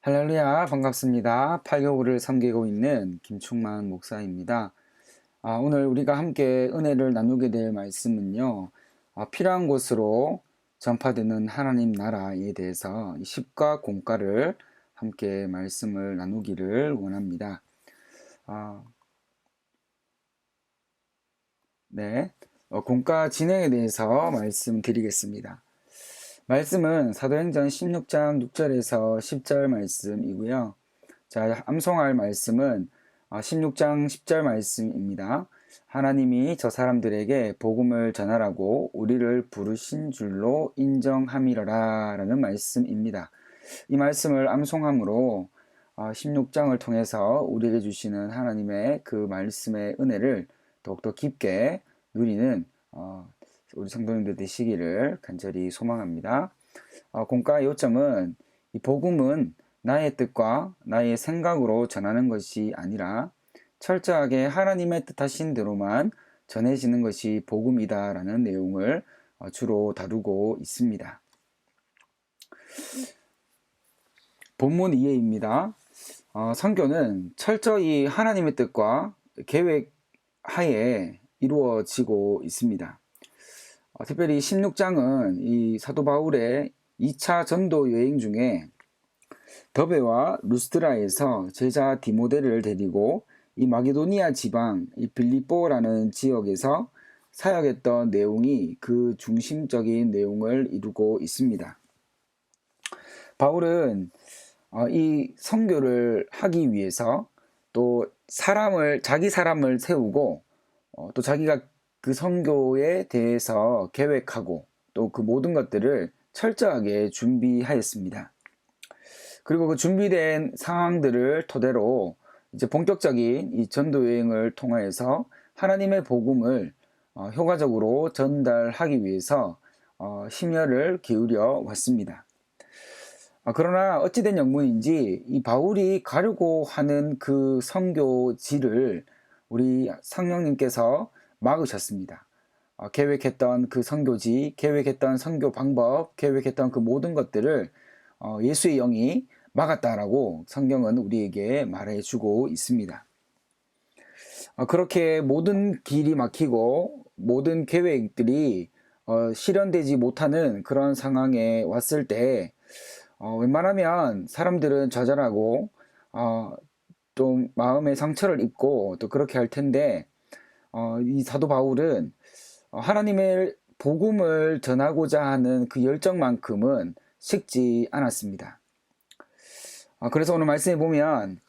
할렐루야, 반갑습니다. 팔교구를 섬기고 있는 김충만 목사입니다. 오늘 우리가 함께 은혜를 나누게 될 말씀은요, 필요한 곳으로 전파되는 하나님 나라에 대해서 십과 공과를 함께 말씀을 나누기를 원합니다. 아, 네, 공과 진행에 대해서 말씀드리겠습니다. 말씀은 사도행전 16장 6절에서 10절 말씀이고요. 자, 암송할 말씀은 16장 10절 말씀입니다. 하나님이 저 사람들에게 복음을 전하라고 우리를 부르신 줄로 인정함이러라 라는 말씀입니다. 이 말씀을 암송함으로 16장을 통해서 우리에게 주시는 하나님의 그 말씀의 은혜를 더욱더 깊게 누리는 우리 성도님들 되시기를 간절히 소망합니다. 공과의 요점은 이 복음은 나의 뜻과 나의 생각으로 전하는 것이 아니라 철저하게 하나님의 뜻하신 대로만 전해지는 것이 복음이다 라는 내용을 주로 다루고 있습니다. 본문 이해입니다. 선교는 철저히 하나님의 뜻과 계획 하에 이루어지고 있습니다. 특별히 16장은 이 사도 바울의 2차 전도 여행 중에 더베와 루스드라에서 제자 디모데를 데리고 이 마게도니아 지방 이 빌립보라는 지역에서 사역했던 내용이 그 중심적인 내용을 이루고 있습니다. 바울은 이 선교를 하기 위해서 또 자기 사람을 세우고 또 자기가 그 선교에 대해서 계획하고 또 그 모든 것들을 철저하게 준비하였습니다. 그리고 그 준비된 상황들을 토대로 이제 본격적인 이 전도 여행을 통하여서 하나님의 복음을 효과적으로 전달하기 위해서 심혈을 기울여 왔습니다. 그러나 어찌된 영문인지 이 바울이 가려고 하는 그 선교지를 우리 성령님께서 막으셨습니다. 계획했던 그 선교지, 계획했던 선교 방법, 계획했던 그 모든 것들을 예수의 영이 막았다라고 성경은 우리에게 말해주고 있습니다. 그렇게 모든 길이 막히고 모든 계획들이 실현되지 못하는 그런 상황에 왔을 때 웬만하면 사람들은 좌절하고 좀 마음의 상처를 입고 또 그렇게 할 텐데 이 사도 바울은 하나님의 복음을 전하고자 하는 그 열정만큼은 식지 않았습니다. 그래서 오늘 말씀에 보면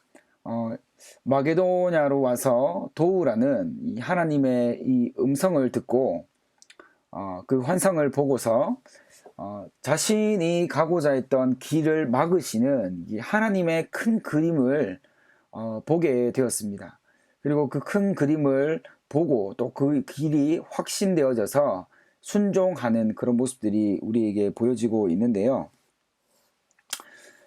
마게도냐로 와서 도우라는 이 하나님의 이 음성을 듣고 그 환상을 보고서 자신이 가고자 했던 길을 막으시는 이 하나님의 큰 그림을 보게 되었습니다. 그리고 그 큰 그림을 보고 또 그 길이 확신되어져서 순종하는 그런 모습들이 우리에게 보여지고 있는데요.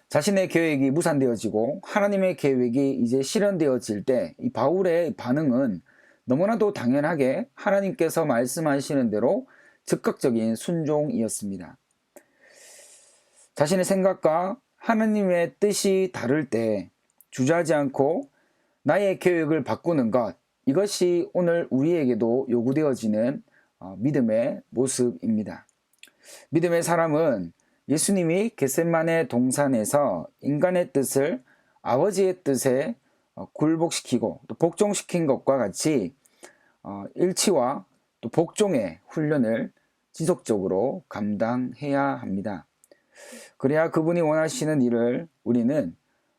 자신의 계획이 무산되어지고 하나님의 계획이 이제 실현되어질 때 이 바울의 반응은 너무나도 당연하게 하나님께서 말씀하시는 대로 즉각적인 순종이었습니다. 자신의 생각과 하나님의 뜻이 다를 때 주저하지 않고 나의 계획을 바꾸는 것, 이것이 오늘 우리에게도 요구되어지는 믿음의 모습입니다. 믿음의 사람은 예수님이 겟세마네 동산에서 인간의 뜻을 아버지의 뜻에 굴복시키고 또 복종시킨 것과 같이 일치와 또 복종의 훈련을 지속적으로 감당해야 합니다. 그래야 그분이 원하시는 일을 우리는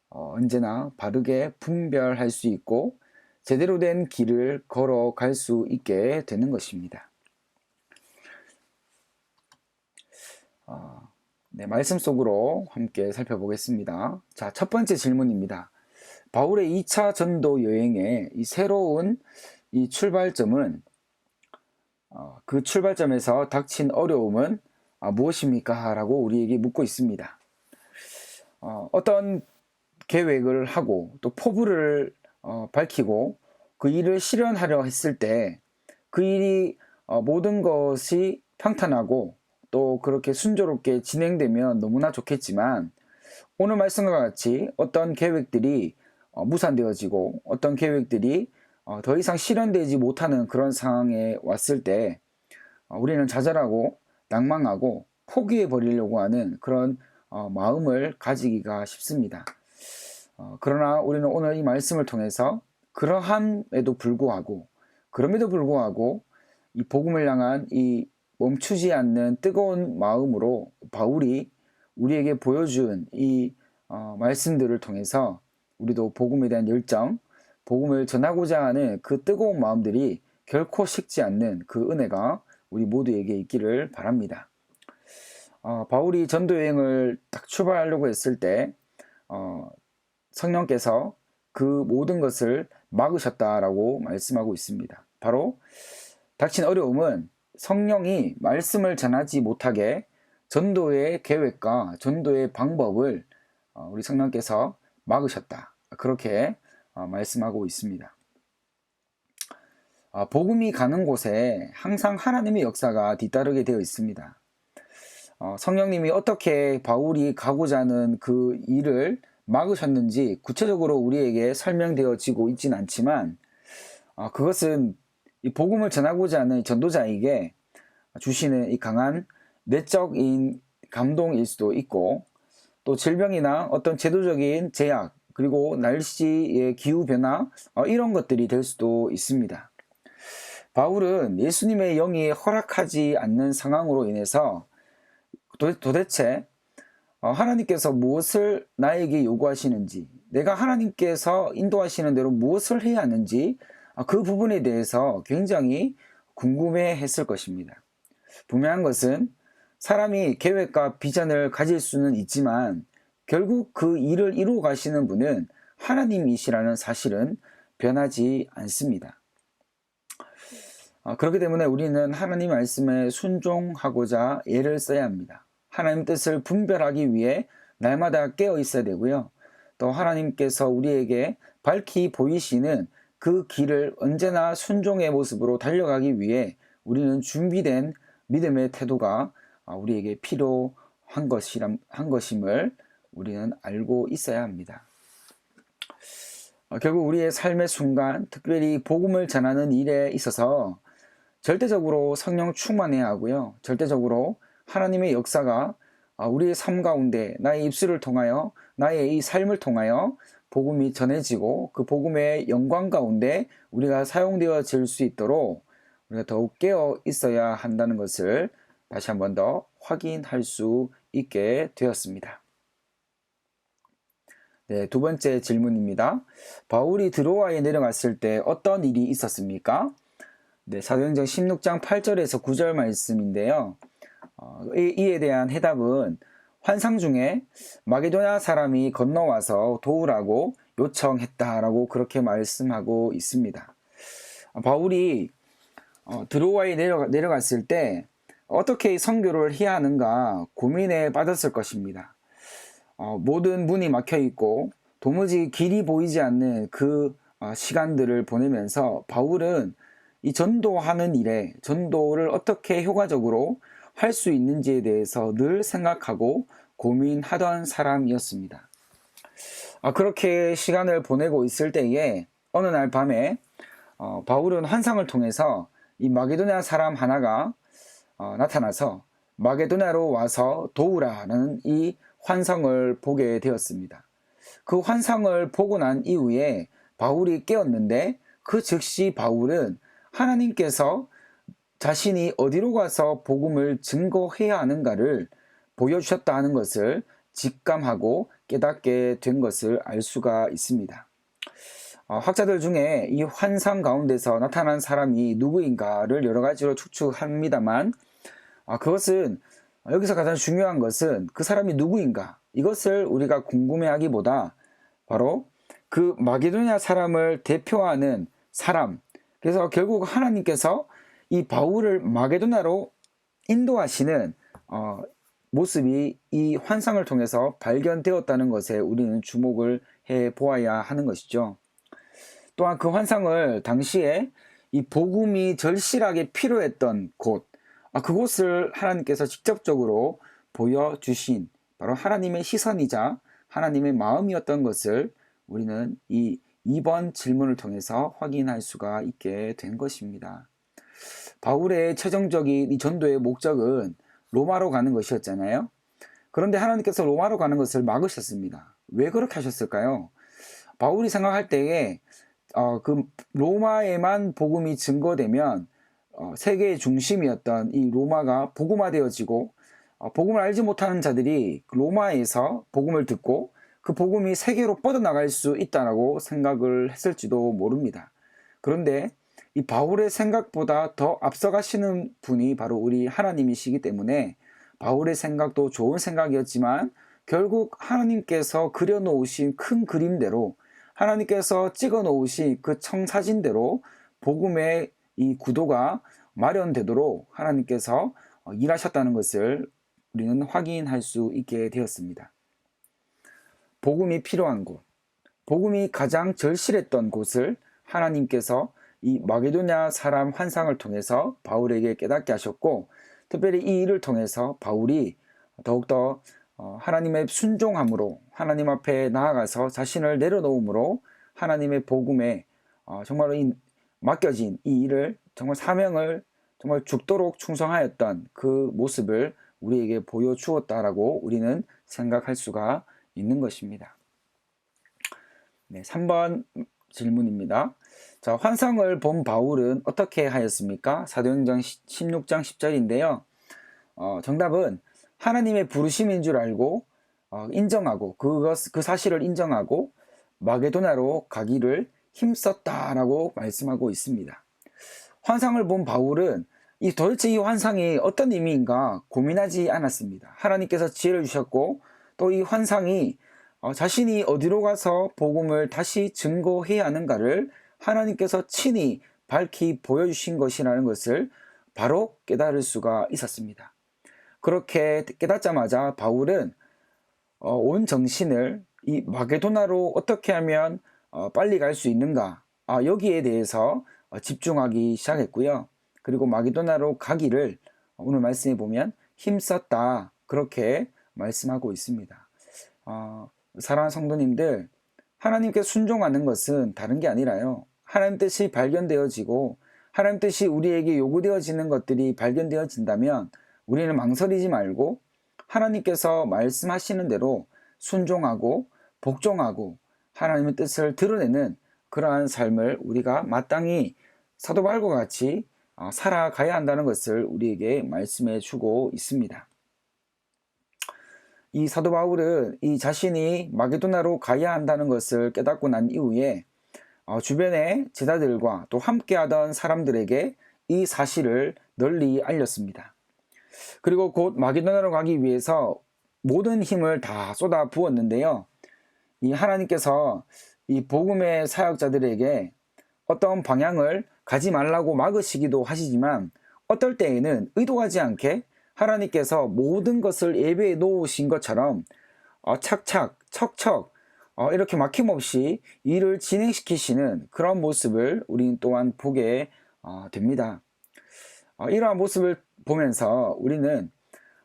언제나 바르게 분별할 수 있고 제대로 된 길을 걸어갈 수 있게 되는 것입니다. 네, 말씀 속으로 함께 살펴보겠습니다. 자, 첫 번째 질문입니다. 바울의 2차 전도 여행의 이 새로운 이 출발점은 그 출발점에서 닥친 어려움은 무엇입니까? 라고 우리에게 묻고 있습니다. 어떤 계획을 하고 또 포부를 밝히고 그 일을 실현하려 했을 때 그 일이 모든 것이 평탄하고 또 그렇게 순조롭게 진행되면 너무나 좋겠지만 오늘 말씀과 같이 어떤 계획들이 무산되어지고 어떤 계획들이 더 이상 실현되지 못하는 그런 상황에 왔을 때 우리는 좌절하고 낭망하고 포기해 버리려고 하는 그런 마음을 가지기가 쉽습니다. 그러나 우리는 오늘 이 말씀을 통해서 그럼에도 불구하고 이 복음을 향한 이 멈추지 않는 뜨거운 마음으로 바울이 우리에게 보여준 이 말씀들을 통해서 우리도 복음에 대한 열정, 복음을 전하고자 하는 그 뜨거운 마음들이 결코 식지 않는 그 은혜가 우리 모두에게 있기를 바랍니다. 바울이 전도 여행을 딱 출발하려고 했을 때 성령께서 그 모든 것을 막으셨다라고 말씀하고 있습니다. 바로 닥친 어려움은 성령이 말씀을 전하지 못하게 전도의 계획과 전도의 방법을 우리 성령께서 막으셨다. 그렇게 말씀하고 있습니다. 복음이 가는 곳에 항상 하나님의 역사가 뒤따르게 되어 있습니다. 성령님이 어떻게 바울이 가고자 하는 그 일을 막으셨는지 구체적으로 우리에게 설명되어지고 있지는 않지만 그것은 이 복음을 전하고자 하는 전도자에게 주시는 이 강한 내적인 감동일 수도 있고 또 질병이나 어떤 제도적인 제약 그리고 날씨의 기후변화 이런 것들이 될 수도 있습니다. 바울은 예수님의 영이 허락하지 않는 상황으로 인해서 도대체 하나님께서 무엇을 나에게 요구하시는지, 내가 하나님께서 인도하시는 대로 무엇을 해야 하는지 그 부분에 대해서 굉장히 궁금해 했을 것입니다. 분명한 것은 사람이 계획과 비전을 가질 수는 있지만 결국 그 일을 이루어 가시는 분은 하나님이시라는 사실은 변하지 않습니다. 그렇기 때문에 우리는 하나님 말씀에 순종하고자 애를 써야 합니다. 하나님 뜻을 분별하기 위해 날마다 깨어 있어야 되고요. 또 하나님께서 우리에게 밝히 보이시는 그 길을 언제나 순종의 모습으로 달려가기 위해 우리는 준비된 믿음의 태도가 우리에게 필요한 것임을 우리는 알고 있어야 합니다. 결국 우리의 삶의 순간, 특별히 복음을 전하는 일에 있어서 절대적으로 성령 충만해야 하고요. 절대적으로 하나님의 역사가 우리의 삶 가운데 나의 입술을 통하여 나의 이 삶을 통하여 복음이 전해지고 그 복음의 영광 가운데 우리가 사용되어질 수 있도록 우리가 더욱 깨어 있어야 한다는 것을 다시 한 번 더 확인할 수 있게 되었습니다. 네, 두 번째 질문입니다. 바울이 드로아에 내려갔을 때 어떤 일이 있었습니까? 네, 사도행전 16장 8절에서 9절 말씀인데요. 이에 대한 해답은 환상 중에 마게도냐 사람이 건너와서 도우라고 요청했다라고 그렇게 말씀하고 있습니다. 바울이 드로아에 내려갔을 때 어떻게 선교를 해야 하는가 고민에 빠졌을 것입니다. 모든 문이 막혀 있고 도무지 길이 보이지 않는 그 시간들을 보내면서 바울은 이 전도하는 일에 전도를 어떻게 효과적으로 할 수 있는지에 대해서 늘 생각하고 고민하던 사람이었습니다. 그렇게 시간을 보내고 있을 때에 어느 날 밤에 바울은 환상을 통해서 이 마게도냐 사람 하나가 나타나서 마게도냐로 와서 도우라는 이 환상을 보게 되었습니다. 그 환상을 보고 난 이후에 바울이 깨었는데 그 즉시 바울은 하나님께서 자신이 어디로 가서 복음을 증거해야 하는가를 보여주셨다 하는 것을 직감하고 깨닫게 된 것을 알 수가 있습니다. 학자들 중에 이 환상 가운데서 나타난 사람이 누구인가를 여러 가지로 추측합니다만 그것은 여기서 가장 중요한 것은 그 사람이 누구인가 이것을 우리가 궁금해하기보다 바로 그 마게도냐 사람을 대표하는 사람, 그래서 결국 하나님께서 이 바울을 마게도냐로 인도하시는 모습이 이 환상을 통해서 발견되었다는 것에 우리는 주목을 해 보아야 하는 것이죠. 또한 그 환상을 당시에 이 복음이 절실하게 필요했던 곳, 그곳을 하나님께서 직접적으로 보여주신 바로 하나님의 시선이자 하나님의 마음이었던 것을 우리는 이 2번 질문을 통해서 확인할 수가 있게 된 것입니다. 바울의 최종적인 이 전도의 목적은 로마로 가는 것이었잖아요. 그런데 하나님께서 로마로 가는 것을 막으셨습니다. 왜 그렇게 하셨을까요? 바울이 생각할 때에 그 로마에만 복음이 증거되면 세계의 중심이었던 이 로마가 복음화되어지고 복음을 알지 못하는 자들이 로마에서 복음을 듣고 그 복음이 세계로 뻗어나갈 수 있다라고 생각을 했을지도 모릅니다. 그런데 이 바울의 생각보다 더 앞서가시는 분이 바로 우리 하나님이시기 때문에 바울의 생각도 좋은 생각이었지만 결국 하나님께서 그려놓으신 큰 그림대로 하나님께서 찍어 놓으신 그 청사진대로 복음의 이 구도가 마련되도록 하나님께서 일하셨다는 것을 우리는 확인할 수 있게 되었습니다. 복음이 필요한 곳, 복음이 가장 절실했던 곳을 하나님께서 이 마게도냐 사람 환상을 통해서 바울에게 깨닫게 하셨고, 특별히 이 일을 통해서 바울이 더욱더 하나님의 순종함으로 하나님 앞에 나아가서 자신을 내려놓음으로 하나님의 복음에 정말로 맡겨진 이 일을 정말 사명을 정말 죽도록 충성하였던 그 모습을 우리에게 보여주었다라고 우리는 생각할 수가 있는 것입니다. 네, 3번 질문입니다. 자, 환상을 본 바울은 어떻게 하였습니까? 사도행전 16장 10절인데요. 정답은 하나님의 부르심인 줄 알고 인정하고 그 사실을 인정하고 마게도나로 가기를 힘썼다라고 말씀하고 있습니다. 환상을 본 바울은 도대체 이 환상이 어떤 의미인가 고민하지 않았습니다. 하나님께서 지혜를 주셨고 또 이 환상이 자신이 어디로 가서 복음을 다시 증거해야 하는가를 하나님께서 친히 밝히 보여주신 것이라는 것을 바로 깨달을 수가 있었습니다. 그렇게 깨닫자마자 바울은 온 정신을 이 마게도나로 어떻게 하면 빨리 갈 수 있는가 여기에 대해서 집중하기 시작했고요. 그리고 마게도나로 가기를 오늘 말씀해 보면 힘썼다 그렇게 말씀하고 있습니다. 사랑하는 성도님들, 하나님께 순종하는 것은 다른 게 아니라요, 하나님 뜻이 발견되어지고 하나님 뜻이 우리에게 요구되어지는 것들이 발견되어진다면 우리는 망설이지 말고 하나님께서 말씀하시는 대로 순종하고 복종하고 하나님의 뜻을 드러내는 그러한 삶을 우리가 마땅히 사도 바울과 같이 살아가야 한다는 것을 우리에게 말씀해 주고 있습니다. 이 사도 바울은 이 자신이 마게도나로 가야 한다는 것을 깨닫고 난 이후에 주변의 제자들과 또 함께하던 사람들에게 이 사실을 널리 알렸습니다. 그리고 곧 마게도나로 가기 위해서 모든 힘을 다 쏟아 부었는데요. 이 하나님께서 이 복음의 사역자들에게 어떤 방향을 가지 말라고 막으시기도 하시지만 어떨 때에는 의도하지 않게 하나님께서 모든 것을 예배해 놓으신 것처럼 착착 척척 이렇게 막힘없이 일을 진행시키시는 그런 모습을 우리는 또한 보게 됩니다. 이러한 모습을 보면서 우리는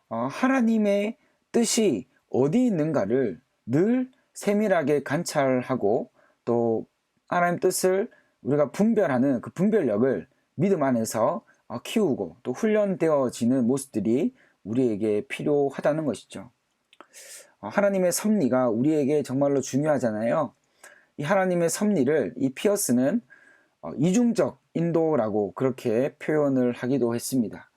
하나님의 뜻이 어디 있는가를 늘 세밀하게 관찰하고 또 하나님 뜻을 우리가 분별하는 그 분별력을 믿음 안에서 키우고 또 훈련되어지는 모습들이 우리에게 필요하다는 것이죠. 하나님의 섭리가 우리에게 정말로 중요하잖아요. 이 하나님의 섭리를 이 피어스는 이중적 인도라고 그렇게 표현을 하기도 했습니다.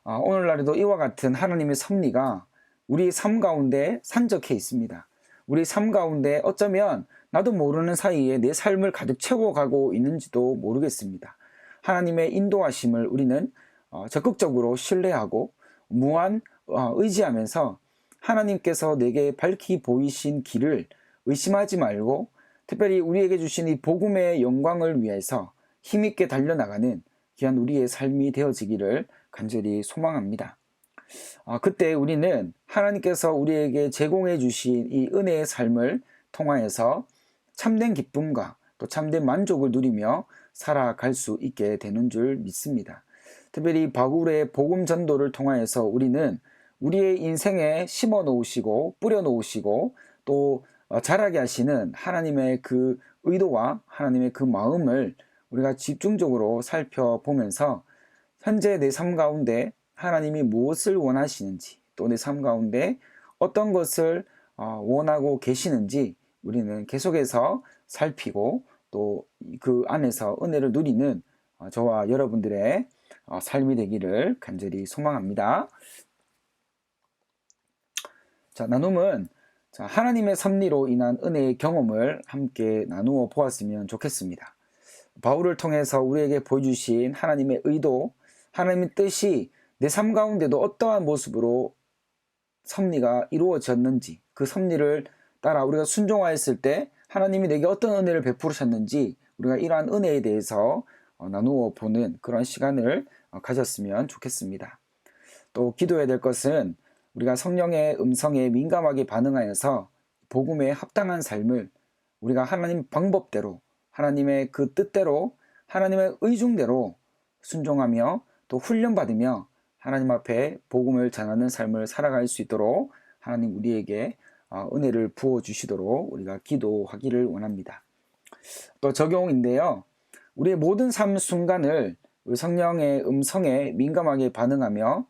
오늘날에도 이와 같은 하나님의 섭리가 우리 삶 가운데 산적해 있습니다. 우리 삶 가운데 어쩌면 나도 모르는 사이에 내 삶을 가득 채워가고 있는지도 모르겠습니다. 하나님의 인도하심을 우리는 적극적으로 신뢰하고 무한 의지하면서 하나님께서 내게 밝히 보이신 길을 의심하지 말고 특별히 우리에게 주신 이 복음의 영광을 위해서 힘있게 달려나가는 귀한 우리의 삶이 되어지기를 간절히 소망합니다. 그때 우리는 하나님께서 우리에게 제공해 주신 이 은혜의 삶을 통하여서 참된 기쁨과 또 참된 만족을 누리며 살아갈 수 있게 되는 줄 믿습니다. 특별히 바울의 복음 전도를 통하여서 우리는 우리의 인생에 심어 놓으시고 뿌려 놓으시고 또 자라게 하시는 하나님의 그 의도와 하나님의 그 마음을 우리가 집중적으로 살펴보면서 현재 내 삶 가운데 하나님이 무엇을 원하시는지, 또 내 삶 가운데 어떤 것을 원하고 계시는지 우리는 계속해서 살피고 또 그 안에서 은혜를 누리는 저와 여러분들의 삶이 되기를 간절히 소망합니다. 자, 나눔은 하나님의 섭리로 인한 은혜의 경험을 함께 나누어 보았으면 좋겠습니다. 바울을 통해서 우리에게 보여주신 하나님의 의도, 하나님의 뜻이 내 삶 가운데도 어떠한 모습으로 섭리가 이루어졌는지, 그 섭리를 따라 우리가 순종하였을 때 하나님이 내게 어떤 은혜를 베푸셨는지 우리가 이러한 은혜에 대해서 나누어 보는 그런 시간을 가졌으면 좋겠습니다. 또 기도해야 될 것은 우리가 성령의 음성에 민감하게 반응하여서 복음에 합당한 삶을 우리가 하나님 방법대로, 하나님의 그 뜻대로, 하나님의 의중대로 순종하며 또 훈련받으며 하나님 앞에 복음을 전하는 삶을 살아갈 수 있도록 하나님 우리에게 은혜를 부어주시도록 우리가 기도하기를 원합니다. 또 적용인데요. 우리의 모든 삶 순간을 성령의 음성에 민감하게 반응하며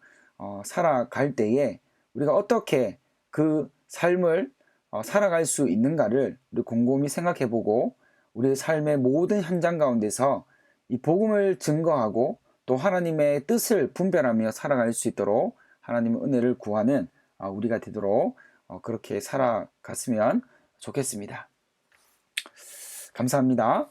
살아갈 때에 우리가 어떻게 그 삶을 살아갈 수 있는가를 우리 곰곰이 생각해보고 우리의 삶의 모든 현장 가운데서 이 복음을 증거하고 또 하나님의 뜻을 분별하며 살아갈 수 있도록 하나님의 은혜를 구하는 우리가 되도록 그렇게 살아갔으면 좋겠습니다. 감사합니다.